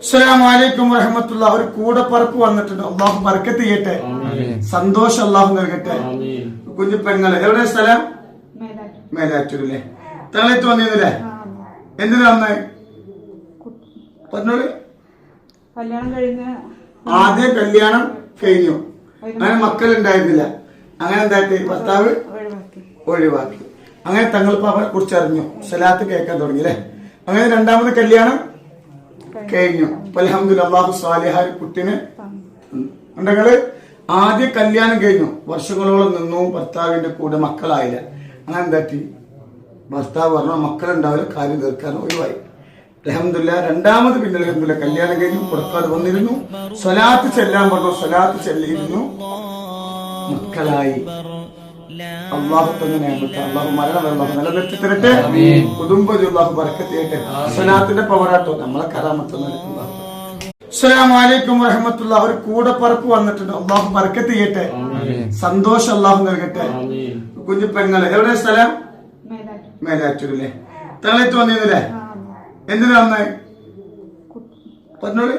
അസ്സലാമു അലൈക്കും വറഹ്മത്തുള്ളാഹി. ഒരു കൂടപ്പറപ്പ് വന്നിട്ടുണ്ട്. അള്ളാഹു ബർക്കത്ത് ചെയ്യട്ടെ, സന്തോഷം അള്ളാഹു നൽകട്ടെ. കുഞ്ഞു പെങ്ങള് എവിടെ സ്ഥലം? മേലാറ്റൂരിലെ തങ്ങളെത്ത് വന്നിരുന്നില്ലേ? എന്തിനാ വന്നേ? പറഞ്ഞോളൂ. ആദ്യം കല്യാണം കഴിഞ്ഞു, അങ്ങനെ മക്കളുണ്ടായിരുന്നില്ല. അങ്ങനെ എന്തായിട്ട് ഭർത്താവ് ഒഴിവാക്കി. അങ്ങനെ തങ്ങളിപ്പോ അവരെ കുറിച്ച് അറിഞ്ഞു, സലാത്ത് കേൾക്കാൻ തുടങ്ങി അല്ലെ. അങ്ങനെ രണ്ടാമത് കല്യാണം കഴിഞ്ഞു. അൽഹംദുലില്ലാഹ് അല്ലാഹു സ്വാലിഹായ കുട്ടിനെ ഉണ്ടെങ്കില്. ആദ്യ കല്യാണം കഴിഞ്ഞു, വർഷങ്ങളോളം നിന്നു, ഭർത്താവിന്റെ കൂടെ മക്കളായില്ല. അങ്ങനെ എന്താക്കി ഭർത്താവ് പറഞ്ഞു മക്കളുണ്ടാവില്ല, കാര്യം തീർക്കാൻ ഒഴിവായി. അൽഹംദുലില്ലാഹ് രണ്ടാമത് പിന്നെ അൽഹംദുലില്ലാഹ് കല്യാണം കഴിഞ്ഞു, പുറക്കാട് വന്നിരുന്നു, സ്വലാത്ത് ചെല്ലാൻ പറഞ്ഞു, സ്വലാത്ത് ചെല്ലിയിരുന്നു, മക്കളായി. അള്ളാഹു തന്നെ അള്ളാഹു മരണം അള്ളാഹു നിലനിർത്തി തരട്ടെ, കുടുംബത്തിൽ അള്ളാഹു ബർക്കത്ത് ചെയ്യട്ടെ. സ്വലാത്തിന്റെ പവറാട്ടോ നമ്മളെ കറാമത്ത്. അസ്സലാമു അലൈക്കും വറഹ്മത്തുള്ളാഹി. ഒരു കൂടപ്പറപ്പ് വന്നിട്ടുണ്ട്. അള്ളാഹു ബർക്കത്ത് ചെയ്യട്ടെ, സന്തോഷം അള്ളാഹു നൽകട്ടെ. കുഞ്ഞു പെങ്ങള് എവിടെ സ്ഥലം? മേലാറ്റൂരിലെ തങ്ങളെത്ത് വന്നിരുന്നില്ലേ? എന്തിനാ വന്നേ? പറഞ്ഞോളൂ.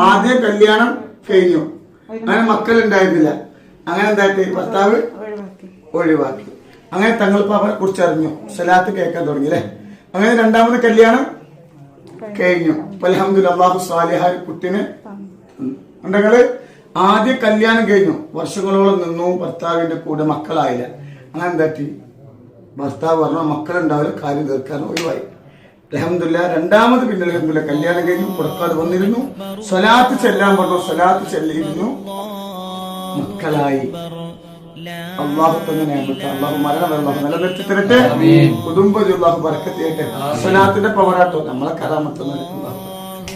ആദ്യം കല്യാണം കഴിഞ്ഞു, അങ്ങനെ മക്കളുണ്ടായിരുന്നില്ല. അങ്ങനെ എന്തായിട്ട് ഭർത്താവ് ഒഴിവാക്കി. അങ്ങനെ തങ്ങളിപ്പോ അവരെ കുറിച്ച് അറിഞ്ഞു, സലാത്ത് കേൾക്കാൻ തുടങ്ങി അല്ലെ. അങ്ങനെ രണ്ടാമത് കല്യാണം കഴിഞ്ഞു. അൽഹംദുലില്ലാഹ് അല്ലാഹു സ്വാലിഹായ കുട്ടിനെ ഉണ്ടെങ്കില്. ആദ്യ കല്യാണം കഴിഞ്ഞു, വർഷങ്ങളോളം നിന്നു, ഭർത്താവിന്റെ കൂടെ മക്കളായില്ല. അങ്ങനെ എന്താക്കി ഭർത്താവ് പറഞ്ഞു മക്കളുണ്ടാവില്ല, കാര്യം തീർക്കാൻ ഒഴിവായി. അൽഹംദുലില്ലാഹ് രണ്ടാമത് പിന്നെ അൽഹംദുലില്ലാഹ് കല്യാണം കഴിഞ്ഞു, പുറക്കാട് വന്നിരുന്നു, സ്വലാത്ത് ചെല്ലാൻ പറഞ്ഞു, സ്വലാത്ത് ചെല്ലിയിരുന്നു, മക്കളായി. അള്ളാഹു തന്നെ അള്ളാഹു മരണം അള്ളാഹു നിലനിർത്തി തരട്ടെ, കുടുംബത്തിൽ അള്ളാഹു ബർക്കത്ത് ചെയ്യട്ടെ. സ്വലാത്തിന്റെ പവറാട്ടോ നമ്മളെ കറാമത്ത്.